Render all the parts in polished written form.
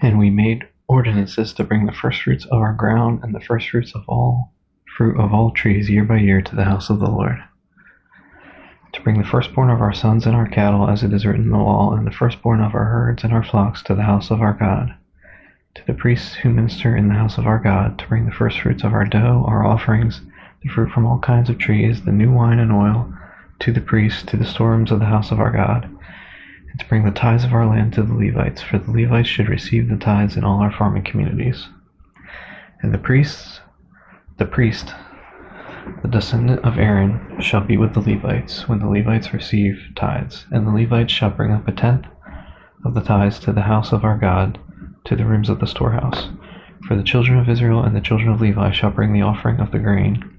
And we made ordinances to bring the firstfruits of our ground and the firstfruits of all fruit of all trees year by year to the house of the Lord, to bring the firstborn of our sons and our cattle, as it is written in the law, and the firstborn of our herds and our flocks to the house of our God, to the priests who minister in the house of our God, to bring the firstfruits of our dough, our offerings, the fruit from all kinds of trees, the new wine and oil, to the priests, to the storerooms of the house of our God, and to bring the tithes of our land to the Levites, for the Levites should receive the tithes in all our farming communities. And the priest, the descendant of Aaron, shall be with the Levites when the Levites receive tithes, and the Levites shall bring up a tenth of the tithes to the house of our God, to the rooms of the storehouse. For the children of Israel and the children of Levi shall bring the offering of the grain,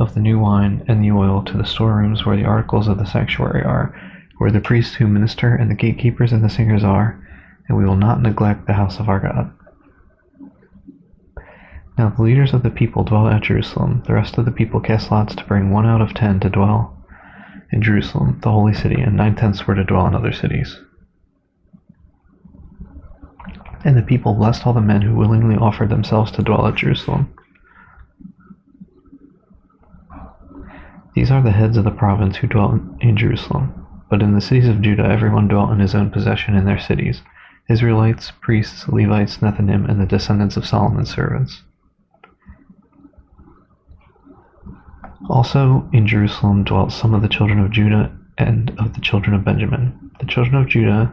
of the new wine, and the oil to the storerooms where the articles of the sanctuary are, where the priests who minister and the gatekeepers and the singers are, and we will not neglect the house of our God. Now the leaders of the people dwell at Jerusalem. The rest of the people cast lots to bring 1 out of 10 to dwell in Jerusalem, the holy city, and 9/10 were to dwell in other cities. And the people blessed all the men who willingly offered themselves to dwell at Jerusalem. These are the heads of the province who dwelt in Jerusalem. But in the cities of Judah everyone dwelt in his own possession in their cities: Israelites, priests, Levites, Nethinim, and the descendants of Solomon's servants. Also in Jerusalem dwelt some of the children of Judah and of the children of Benjamin. The children of Judah: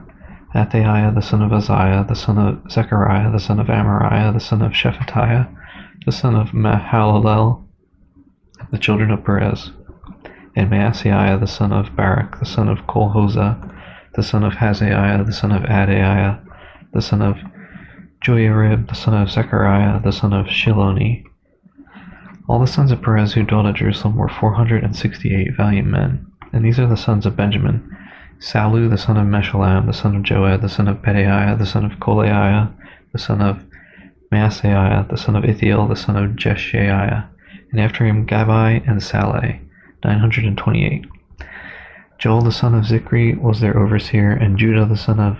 Athaiah the son of Uzziah, the son of Zechariah, the son of Amariah, the son of Shephatiah, the son of Mahalalel, the children of Perez, and Maaseiah the son of Barak, the son of Kolhozah, the son of Hazaiah, the son of Adaiah, the son of Joiarib, the son of Zechariah, the son of Shiloni. All the sons of Perez who dwelt at Jerusalem were 468 valiant men. And these are the sons of Benjamin: Sallu the son of Meshullam, the son of Joed, the son of Pedaiah, the son of Kolaiah, the son of Maaseiah, the son of Ithiel, the son of Jeshaiah, and after him Gabai and Saleh, 928. Joel the son of Zichri was their overseer, and Judah the son of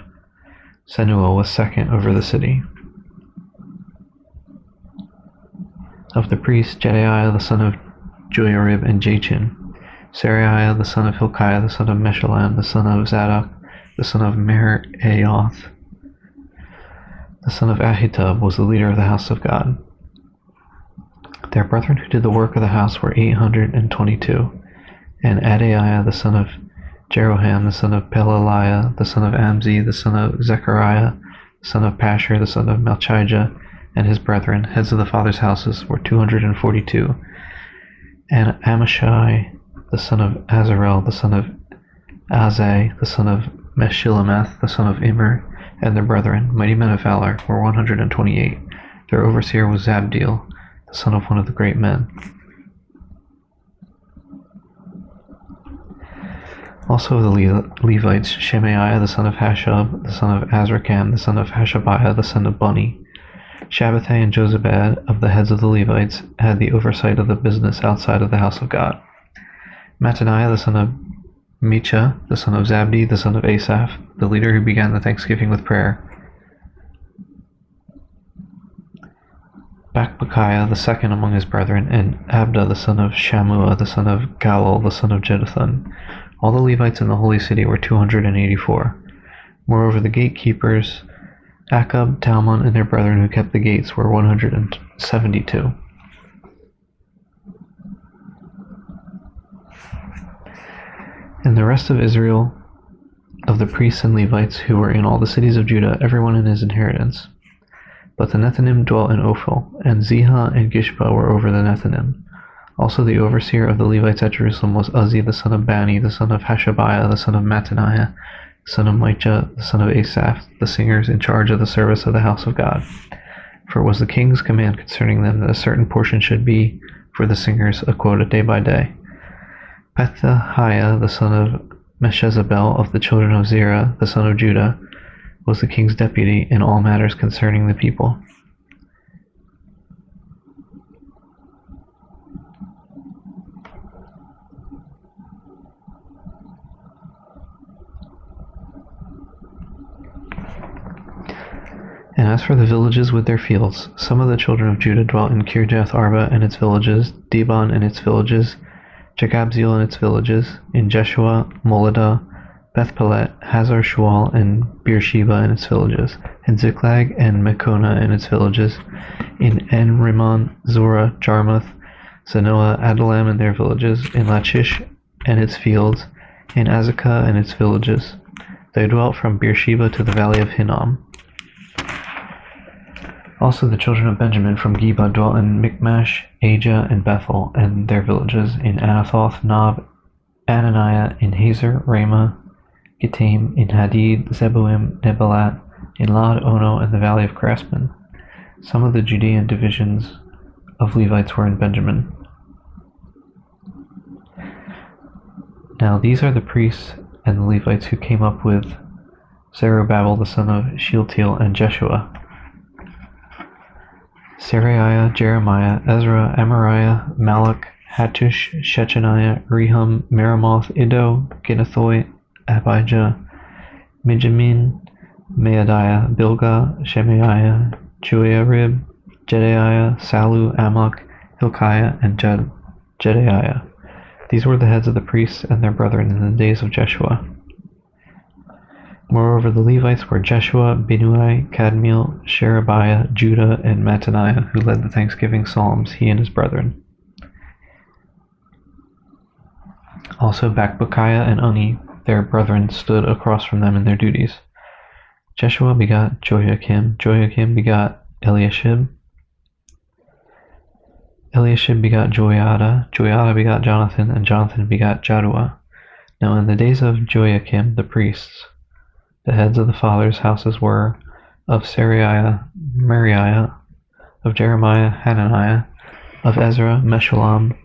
Senuel was second over the city. Of the priests, Jedaiah the son of Joiarib and Jachin, Seraiah the son of Hilkiah, the son of Meshullam, the son of Zadok, the son of Meraioth, the son of Ahitub, was the leader of the house of God. Their brethren who did the work of the house were 822, and Adaiah the son of Jeroham, the son of Pelaliah, the son of Amzi, the son of Zechariah, the son of Pashur, the son of Malchijah, and his brethren, heads of the fathers' houses, were 242, and Amashai the son of Azarel, the son of Azai, the son of Meshillemeth, the son of Immer, and their brethren, mighty men of valor, were 128. Their overseer was Zabdiel, the son of one of the great men. Also of the Levites, Shemaiah the son of Hashab, the son of Azrikam, the son of Hashabiah, the son of Bani. Shabbatai and Jozabad, of the heads of the Levites, had the oversight of the business outside of the house of God. Mattaniah the son of Micha, the son of Zabdi, the son of Asaph, the leader who began the thanksgiving with prayer. Bakbukiah the second among his brethren, and Abda the son of Shammua, the son of Galal, the son of Jeduthun. All the Levites in the holy city were 284. Moreover, the gatekeepers, Akab, Talmon, and their brethren who kept the gates, were 172. And the rest of Israel, of the priests and Levites who were in all the cities of Judah, everyone in his inheritance. But the Nethinim dwelt in Ophel, and Ziha and Gishpa were over the Nethinim. Also the overseer of the Levites at Jerusalem was Uzzi the son of Bani, the son of Hashabiah, the son of Mattaniah, the son of Micah, the son of Asaph, the singers in charge of the service of the house of God. For it was the king's command concerning them that a certain portion should be for the singers, a quota day by day. Pethahiah, the son of Meshezabel, of the children of Zerah, the son of Judah, was the king's deputy in all matters concerning the people. And as for the villages with their fields, some of the children of Judah dwelt in Kirjath Arba and its villages, Dibon and its villages, Jekabzeel and its villages, in Jeshua, Moladah, Bethpelet, Hazar Shual, and Beersheba and its villages, in Ziklag and Mekona and its villages, in En Rimmon, Zorah, Jarmuth, Zanoah, Adullam and their villages, in Lachish and its fields, in Azekah and its villages. They dwelt from Beersheba to the valley of Hinnom. Also the children of Benjamin from Geba dwelt in Michmash, Ajah, and Bethel, and their villages, in Anathoth, Nob, Ananiah, in Hazer, Ramah, Gitaim, in Hadid, Zeboim, Nebalat, in Lod, Ono, and the valley of Craftsmen. Some of the Judean divisions of Levites were in Benjamin. Now these are the priests and the Levites who came up with Zerubbabel the son of Shealtiel and Jeshua: Seraiah, Jeremiah, Ezra, Amariah, Malach, Hattush, Shechaniah, Rehum, Meremoth, Iddo, Ginnethoi, Abijah, Mijamin, Maadiah, Bilgah, Shemaiah, Joiarib, Jedaiah, Salu, Amok, Hilkiah, and Jedaiah. These were the heads of the priests and their brethren in the days of Jeshua. Moreover, the Levites were Jeshua, Binnui, Kadmiel, Sherebiah, Judah, and Mattaniah, who led the thanksgiving psalms, he and his brethren. Also Bakbukiah and Uni, their brethren, stood across from them in their duties. Jeshua begot Joiakim, Joiakim begot Eliashib, Eliashib begot Joiada, Joiada begot Jonathan, and Jonathan begot Jaddua. Now in the days of Joiakim the priests, the heads of the fathers' houses were of Seraiah, Meriah, of Jeremiah, Hananiah, of Ezra, Meshullam,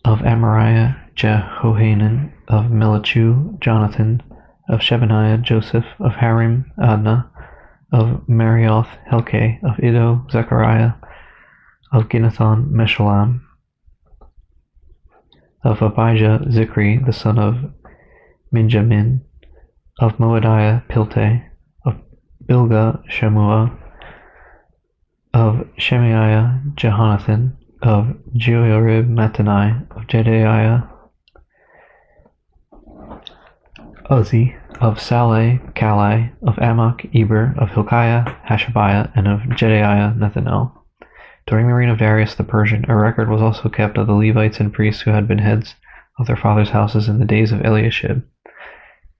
of Amariah, Jehohanan, of Melichu, Jonathan, of Shebaniah, Joseph, of Harim, Adnah, of Marioth, Helkai, of Iddo, Zechariah, of Ginnethon, Meshullam, of Abijah, Zikri, the son of Minjamin, of Moadiah, Pilte, of Bilgah, Shemua, of Shemaiah, Jehonathan, of Joiarib, Mattanai, of Jedaiah, Uzzi, of Saleh, Kalai, of Amok, Eber, of Hilkiah, Hashabiah, and of Jedaiah, Nethanel. During the reign of Darius the Persian, a record was also kept of the Levites and priests who had been heads of their fathers' houses in the days of Eliashib,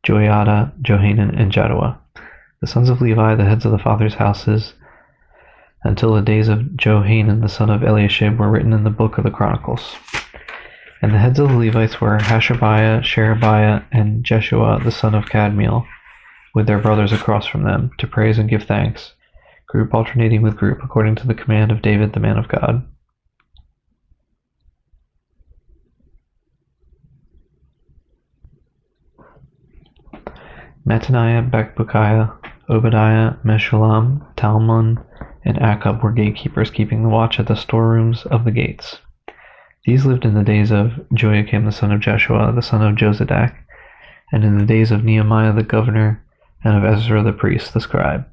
Joiada, Johanan, and Jaddua. The sons of Levi, the heads of the fathers' houses, until the days of Johanan the son of Eliashib, were written in the book of the Chronicles. And the heads of the Levites were Hashabiah, Sherebiah, and Jeshua the son of Kadmiel, with their brothers across from them, to praise and give thanks, group alternating with group, according to the command of David the man of God. Mattaniah, Bakbukiah, Obadiah, Meshullam, Talmon, and Akub were gatekeepers, keeping the watch at the storerooms of the gates. These lived in the days of Joiakim the son of Jeshua, the son of Jozadak, and in the days of Nehemiah the governor, and of Ezra the priest, the scribe.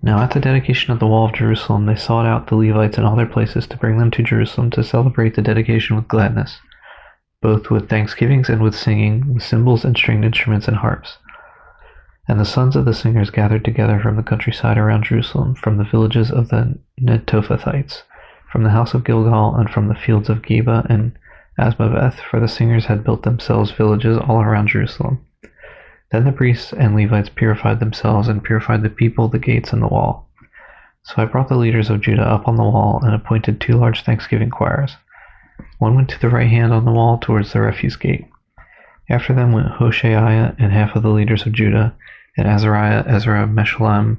Now at the dedication of the wall of Jerusalem, they sought out the Levites in all their places to bring them to Jerusalem to celebrate the dedication with gladness, both with thanksgivings and with singing, with cymbals and stringed instruments and harps. And the sons of the singers gathered together from the countryside around Jerusalem, from the villages of the Netophathites, from the house of Gilgal, and from the fields of Geba and Asmaveth, for the singers had built themselves villages all around Jerusalem. Then the priests and Levites purified themselves and purified the people, the gates, and the wall. So I brought the leaders of Judah up on the wall and appointed 2 large thanksgiving choirs. One went to the right hand on the wall towards the refuse gate. After them went Hoshaiah and half of the leaders of Judah, and Azariah, Ezra, Meshullam,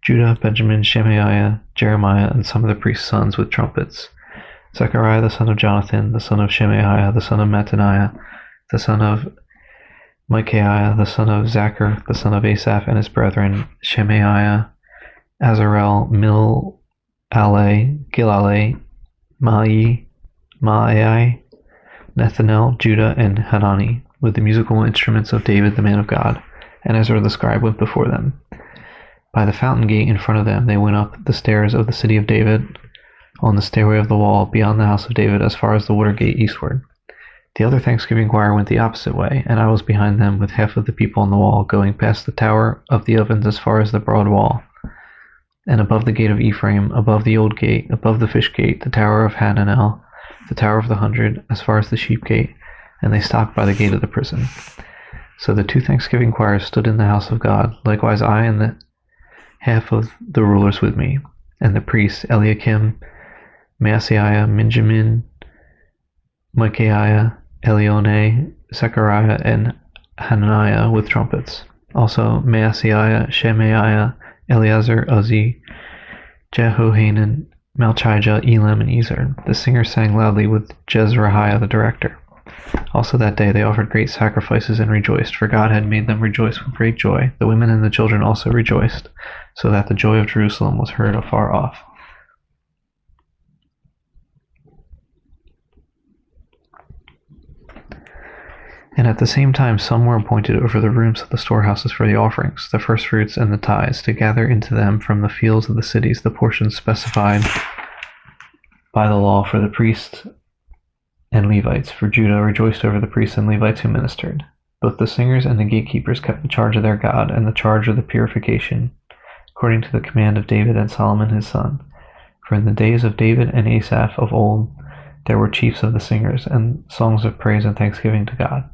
Judah, Benjamin, Shemaiah, Jeremiah, and some of the priests' sons with trumpets. Zechariah the son of Jonathan, the son of Shemaiah, the son of Mattaniah, the son of Micaiah, the son of Zachar, the son of Asaph, and his brethren, Shemaiah, Azarel, Mil-Ale, Gilale, Maai, Nethanel, Judah, and Hanani, with the musical instruments of David the man of God, and Ezra the scribe went before them. By the fountain gate in front of them they went up the stairs of the city of David, on the stairway of the wall beyond the house of David as far as the water gate eastward. The other thanksgiving choir went the opposite way, and I was behind them with half of the people on the wall, going past the tower of the ovens as far as the broad wall, and above the gate of Ephraim, above the old gate, above the fish gate, the tower of Hananel, the tower of the 100, as far as the sheep gate, and they stopped by the gate of the prison. So the 2 thanksgiving choirs stood in the house of God, likewise I and the half of the rulers with me, and the priests Eliakim, Maaseiah, Minjamin, Micaiah, Elionai, Zechariah, and Hananiah with trumpets. Also Maaseiah, Shemaiah, Eleazar, Uzzi, Jehohanan, Malchijah, Elam, and Ezer. The singers sang loudly with Jezreiah the director. Also that day they offered great sacrifices and rejoiced, for God had made them rejoice with great joy. The women and the children also rejoiced, so that the joy of Jerusalem was heard afar off. And at the same time some were appointed over the rooms of the storehouses for the offerings, the firstfruits and the tithes, to gather into them from the fields of the cities the portions specified by the law for the priests and Levites. For Judah rejoiced over the priests and Levites who ministered. Both the singers and the gatekeepers kept the charge of their God and the charge of the purification, according to the command of David and Solomon his son. For in the days of David and Asaph of old there were chiefs of the singers, and songs of praise and thanksgiving to God.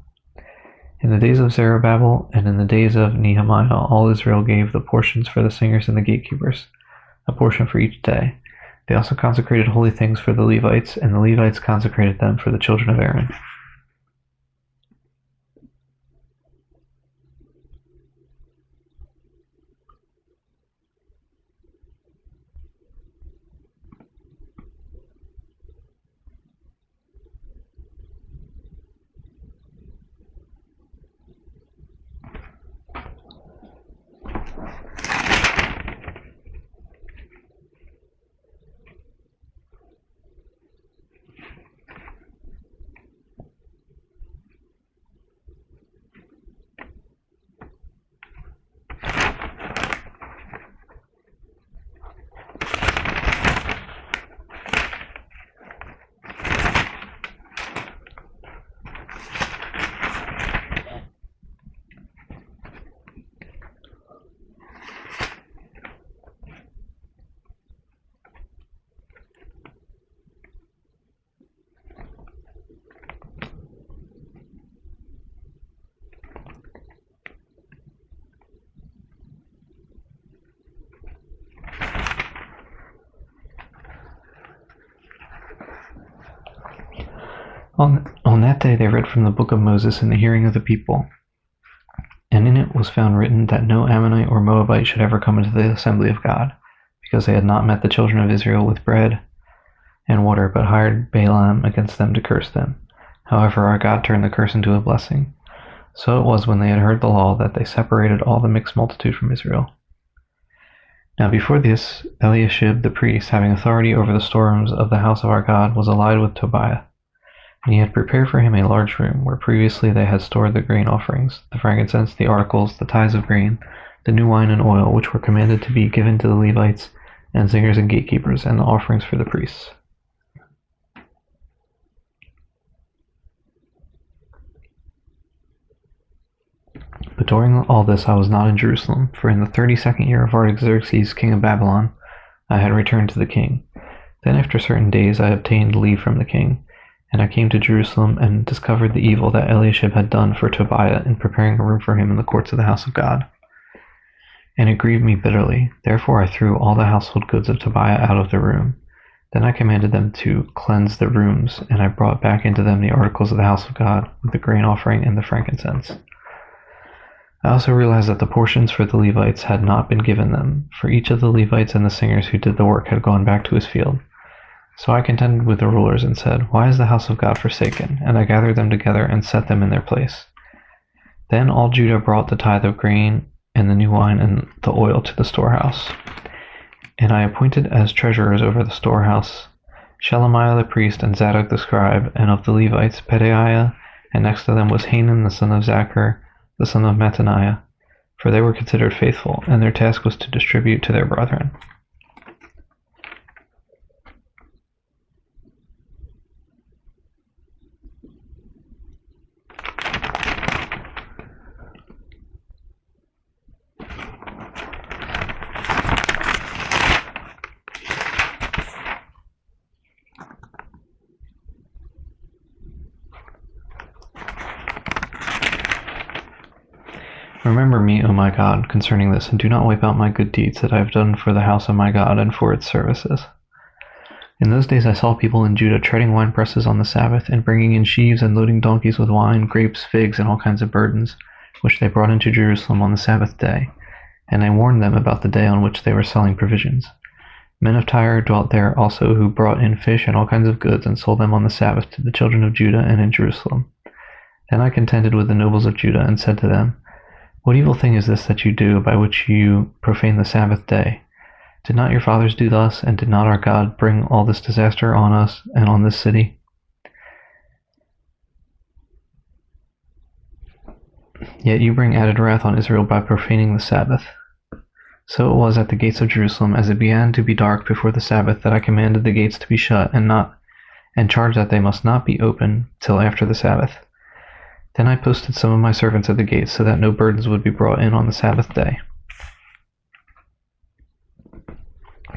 In the days of Zerubbabel and in the days of Nehemiah, all Israel gave the portions for the singers and the gatekeepers, a portion for each day. They also consecrated holy things for the Levites, and the Levites consecrated them for the children of Aaron. On that day they read from the book of Moses in the hearing of the people, and in it was found written that no Ammonite or Moabite should ever come into the assembly of God, because they had not met the children of Israel with bread and water, but hired Balaam against them to curse them. However, our God turned the curse into a blessing. So it was when they had heard the law that they separated all the mixed multitude from Israel. Now before this, Eliashib the priest, having authority over the storerooms of the house of our God, was allied with Tobiah. And he had prepared for him a large room, where previously they had stored the grain offerings, the frankincense, the articles, the tithes of grain, the new wine and oil, which were commanded to be given to the Levites and singers and gatekeepers, and the offerings for the priests. But during all this I was not in Jerusalem, for in the 32nd year of Artaxerxes, king of Babylon, I had returned to the king. Then after certain days I obtained leave from the king, and I came to Jerusalem and discovered the evil that Eliashib had done for Tobiah in preparing a room for him in the courts of the house of God. And it grieved me bitterly. Therefore I threw all the household goods of Tobiah out of the room. Then I commanded them to cleanse the rooms, and I brought back into them the articles of the house of God, with the grain offering and the frankincense. I also realized that the portions for the Levites had not been given them, for each of the Levites and the singers who did the work had gone back to his field. So I contended with the rulers and said, "Why is the house of God forsaken?" And I gathered them together and set them in their place. Then all Judah brought the tithe of grain and the new wine and the oil to the storehouse. And I appointed as treasurers over the storehouse Shelemiah the priest and Zadok the scribe, and of the Levites Pedaiah, and next to them was Hanan the son of Zachar, the son of Mattaniah, for they were considered faithful, and their task was to distribute to their brethren. Remember me, O my God, concerning this, and do not wipe out my good deeds that I have done for the house of my God and for its services. In those days I saw people in Judah treading wine presses on the Sabbath, and bringing in sheaves and loading donkeys with wine, grapes, figs, and all kinds of burdens, which they brought into Jerusalem on the Sabbath day. And I warned them about the day on which they were selling provisions. Men of Tyre dwelt there also, who brought in fish and all kinds of goods, and sold them on the Sabbath to the children of Judah and in Jerusalem. Then I contended with the nobles of Judah, and said to them, What evil thing is this that you do, by which you profane the Sabbath day? Did not your fathers do thus, and did not our God bring all this disaster on us and on this city? Yet you bring added wrath on Israel by profaning the Sabbath. So it was at the gates of Jerusalem, as it began to be dark before the Sabbath, that I commanded the gates to be shut, and charged that they must not be opened till after the Sabbath. Then I posted some of my servants at the gates, so that no burdens would be brought in on the Sabbath day.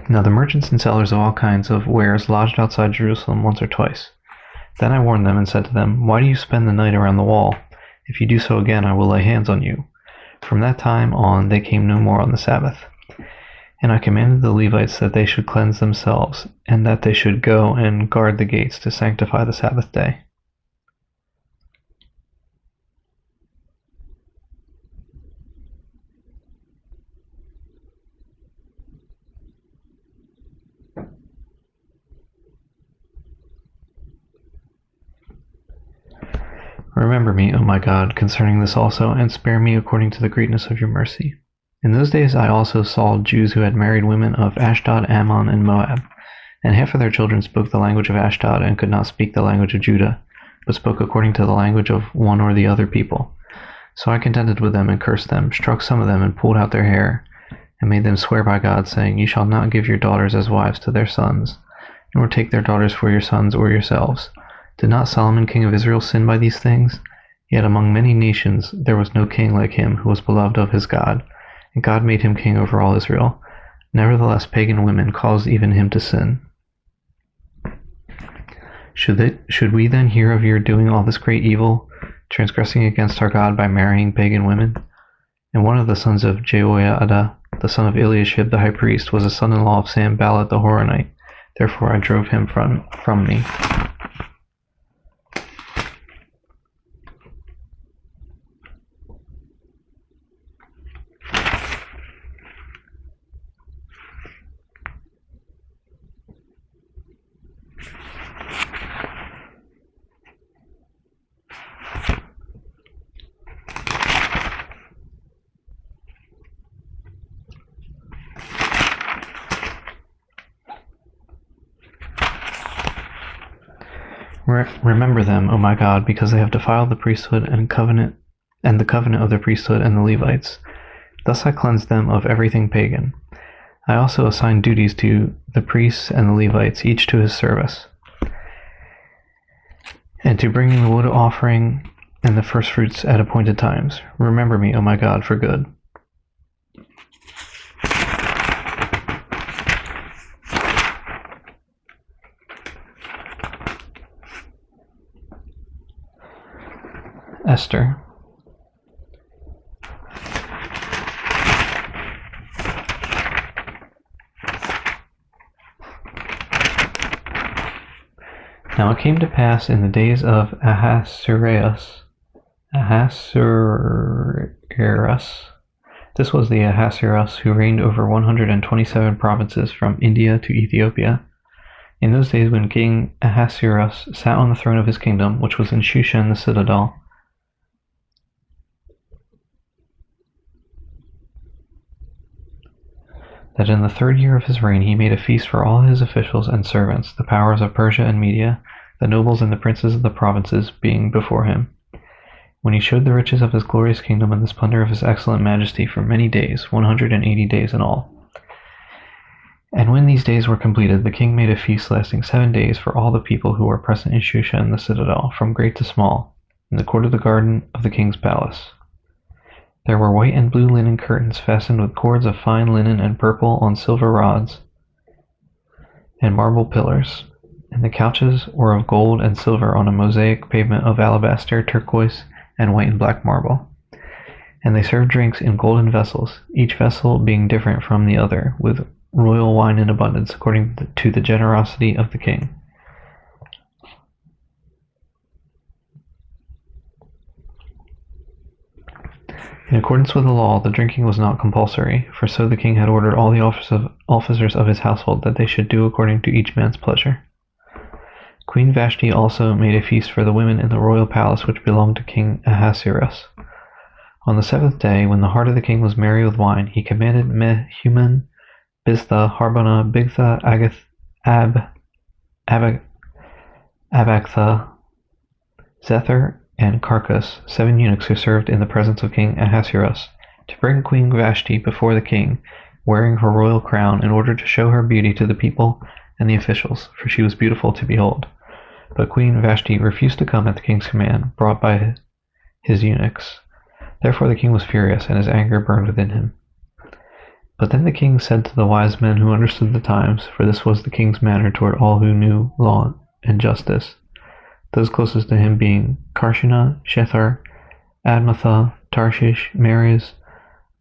Now the merchants and sellers of all kinds of wares lodged outside Jerusalem once or twice. Then I warned them and said to them, Why do you spend the night around the wall? If you do so again, I will lay hands on you. From that time on they came no more on the Sabbath. And I commanded the Levites that they should cleanse themselves, and that they should go and guard the gates to sanctify the Sabbath day. Remember me, O my God, concerning this also, and spare me according to the greatness of your mercy. In those days I also saw Jews who had married women of Ashdod, Ammon, and Moab, and half of their children spoke the language of Ashdod and could not speak the language of Judah, but spoke according to the language of one or the other people. So I contended with them and cursed them, struck some of them and pulled out their hair, and made them swear by God, saying, You shall not give your daughters as wives to their sons, nor take their daughters for your sons or yourselves. Did not Solomon king of Israel sin by these things? Yet among many nations there was no king like him who was beloved of his God, and God made him king over all Israel. Nevertheless pagan women caused even him to sin. Should we then hear of your doing all this great evil, transgressing against our God by marrying pagan women? And one of the sons of Jehoiada, the son of Eliashib the high priest, was a son-in-law of Sanballat the Horonite. Therefore I drove him from me. Remember them, O my God, because they have defiled the priesthood and the covenant of the priesthood and the Levites. Thus I cleansed them of everything pagan. I also assigned duties to the priests and the Levites, each to his service, and to bringing the wood offering and the firstfruits at appointed times. Remember me, O my God, for good. Esther. Now it came to pass in the days of Ahasuerus. This was the Ahasuerus who reigned over 127 provinces from India to Ethiopia. In those days when King Ahasuerus sat on the throne of his kingdom, which was in Shushan the citadel, that in the 3rd year of his reign he made a feast for all his officials and servants, the powers of Persia and Media, the nobles and the princes of the provinces being before him, when he showed the riches of his glorious kingdom and the splendor of his excellent majesty for many days, 180 days in all. And when these days were completed, the king made a feast lasting 7 days for all the people who were present in Shushan the citadel, from great to small, in the court of the garden of the king's palace. There were white and blue linen curtains fastened with cords of fine linen and purple on silver rods and marble pillars, and the couches were of gold and silver on a mosaic pavement of alabaster, turquoise, and white and black marble. And they served drinks in golden vessels, each vessel being different from the other, with royal wine in abundance, according to the generosity of the king. In accordance with the law, the drinking was not compulsory, for so the king had ordered all the officers of his household that they should do according to each man's pleasure. Queen Vashti also made a feast for the women in the royal palace which belonged to King Ahasuerus. On the 7th day, when the heart of the king was merry with wine, he commanded Mehuman, Biztha, Harbona, Bigtha, Abaktha, Zethar, and Carcas, 7 eunuchs who served in the presence of King Ahasuerus, to bring Queen Vashti before the king, wearing her royal crown, in order to show her beauty to the people and the officials, for she was beautiful to behold. But Queen Vashti refused to come at the king's command, brought by his eunuchs. Therefore the king was furious, and his anger burned within him. But then the king said to the wise men who understood the times, for this was the king's manner toward all who knew law and justice, those closest to him being Karshina, Shethar, Admatha, Tarshish, Meres,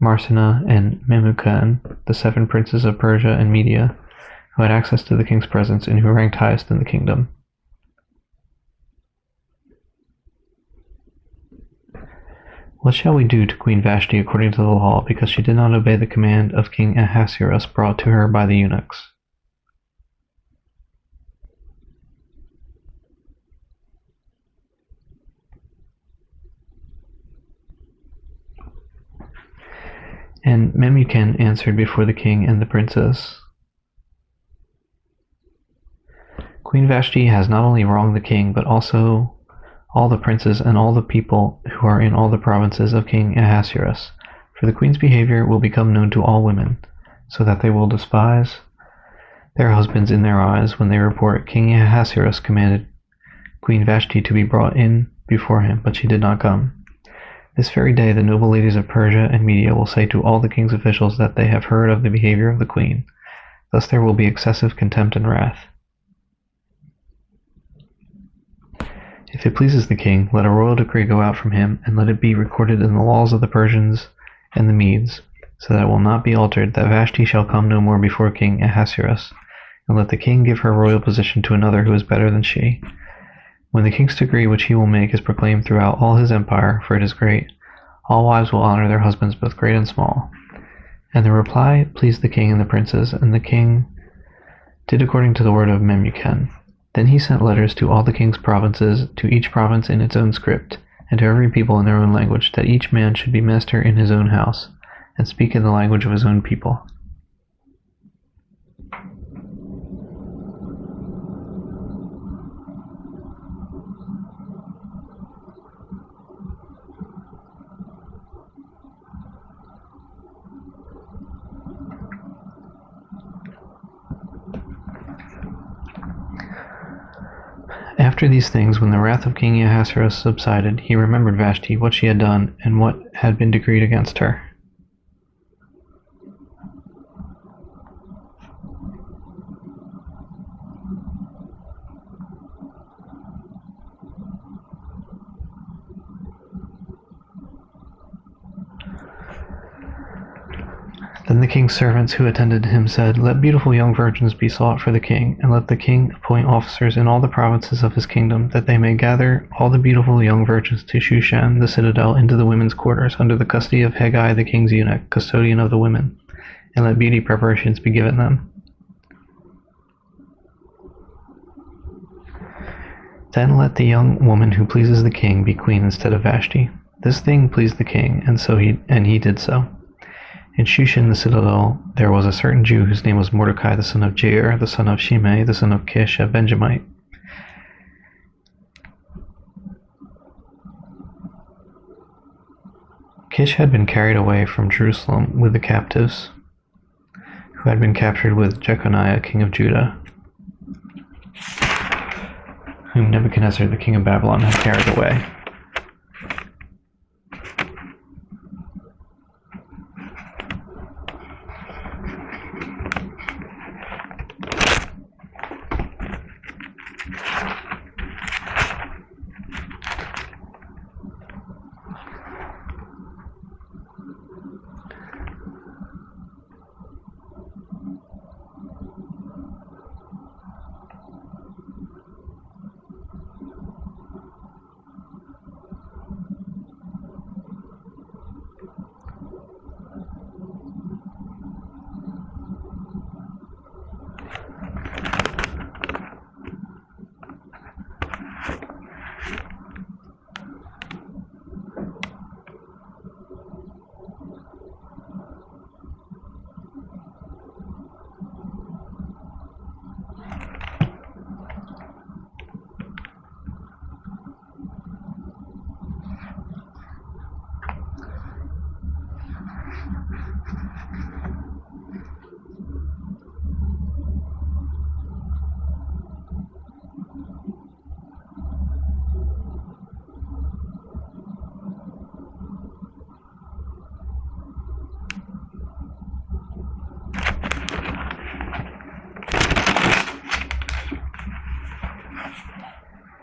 Marsina, and Memucan, the 7 princes of Persia and Media, who had access to the king's presence and who ranked highest in the kingdom. What shall we do to Queen Vashti according to the law, because she did not obey the command of King Ahasuerus brought to her by the eunuchs? And Memucan answered before the king and the princess, Queen Vashti has not only wronged the king, but also all the princes and all the people who are in all the provinces of King Ahasuerus, for the queen's behavior will become known to all women, so that they will despise their husbands in their eyes when they report King Ahasuerus commanded Queen Vashti to be brought in before him, but she did not come. This very day the noble ladies of Persia and Media will say to all the king's officials that they have heard of the behavior of the queen. Thus there will be excessive contempt and wrath. If it pleases the king, let a royal decree go out from him, and let it be recorded in the laws of the Persians and the Medes, so that it will not be altered, that Vashti shall come no more before King Ahasuerus, and let the king give her royal position to another who is better than she. When the king's decree which he will make is proclaimed throughout all his empire, for it is great, all wives will honor their husbands, both great and small. And the reply pleased the king and the princes, and the king did according to the word of Memucan. Then he sent letters to all the king's provinces, to each province in its own script, and to every people in their own language, that each man should be master in his own house, and speak in the language of his own people. After these things, when the wrath of King Ahasuerus subsided, he remembered Vashti, what she had done, and what had been decreed against her. Then the king's servants who attended him said, Let beautiful young virgins be sought for the king, and let the king appoint officers in all the provinces of his kingdom, that they may gather all the beautiful young virgins to Shushan, the citadel, into the women's quarters, under the custody of Haggai the king's eunuch, custodian of the women, and let beauty preparations be given them. Then let the young woman who pleases the king be queen instead of Vashti. This thing pleased the king, and he did so. In Shushan the citadel there was a certain Jew whose name was Mordecai, the son of Jair, the son of Shimei, the son of Kish, a Benjamite. Kish had been carried away from Jerusalem with the captives, who had been captured with Jeconiah, king of Judah, whom Nebuchadnezzar, the king of Babylon, had carried away.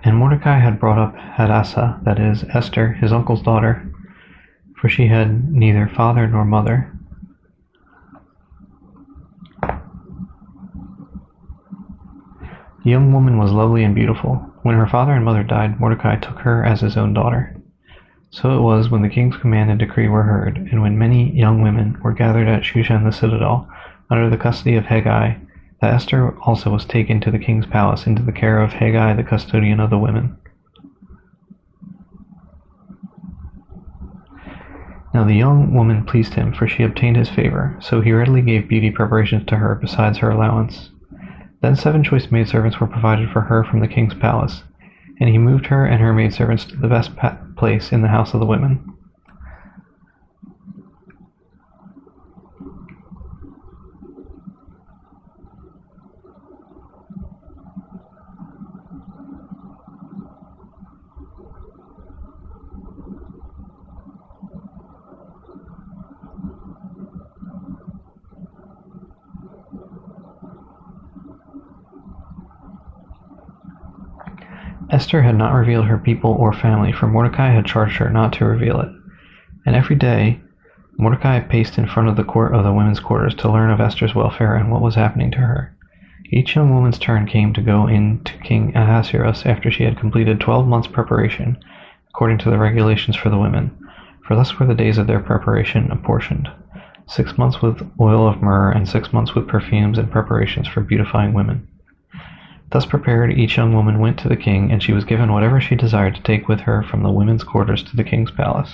And Mordecai had brought up Hadassah, that is, Esther, his uncle's daughter, for she had neither father nor mother. The young woman was lovely and beautiful. When her father and mother died, Mordecai took her as his own daughter. So it was when the king's command and decree were heard, and when many young women were gathered at Shushan the citadel, under the custody of Hegai, that Esther also was taken to the king's palace into the care of Hegai, the custodian of the women. Now the young woman pleased him, for she obtained his favor, so he readily gave beauty preparations to her besides her allowance. Then 7 choice maidservants were provided for her from the king's palace, and he moved her and her maidservants to the best place in the house of the women. Esther had not revealed her people or family, for Mordecai had charged her not to reveal it. And every day Mordecai paced in front of the court of the women's quarters to learn of Esther's welfare and what was happening to her. Each young woman's turn came to go in to King Ahasuerus after she had completed 12 months' preparation, according to the regulations for the women, for thus were the days of their preparation apportioned: 6 months with oil of myrrh, and 6 months with perfumes and preparations for beautifying women. Thus prepared, each young woman went to the king, and she was given whatever she desired to take with her from the women's quarters to the king's palace.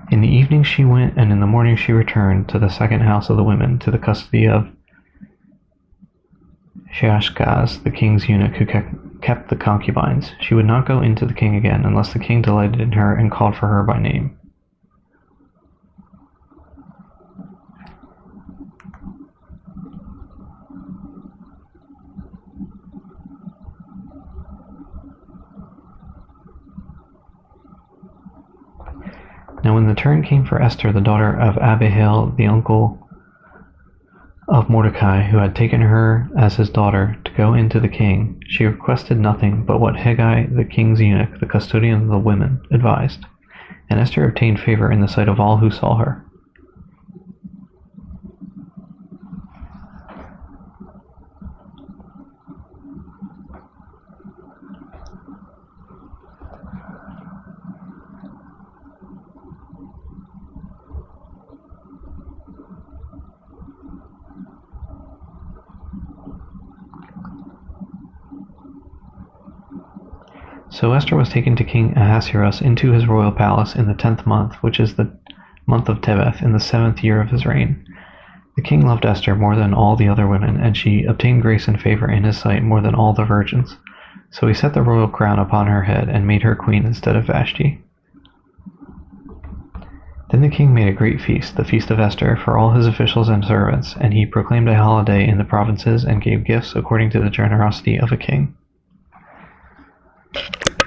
In the evening she went, and in the morning she returned to the second house of the women, to the custody of Shaashgaz, the king's eunuch, who kept the concubines. She would not go in to the king again, unless the king delighted in her and called for her by name. Now when the turn came for Esther, the daughter of Abihail, the uncle of Mordecai, who had taken her as his daughter, to go in to the king, she requested nothing but what Hegai, the king's eunuch, the custodian of the women, advised, and Esther obtained favor in the sight of all who saw her. So Esther was taken to King Ahasuerus into his royal palace in the 10th month, which is the month of Tebeth, in the 7th year of his reign. The king loved Esther more than all the other women, and she obtained grace and favor in his sight more than all the virgins. So he set the royal crown upon her head and made her queen instead of Vashti. Then the king made a great feast, the feast of Esther, for all his officials and servants, and he proclaimed a holiday in the provinces and gave gifts according to the generosity of a king.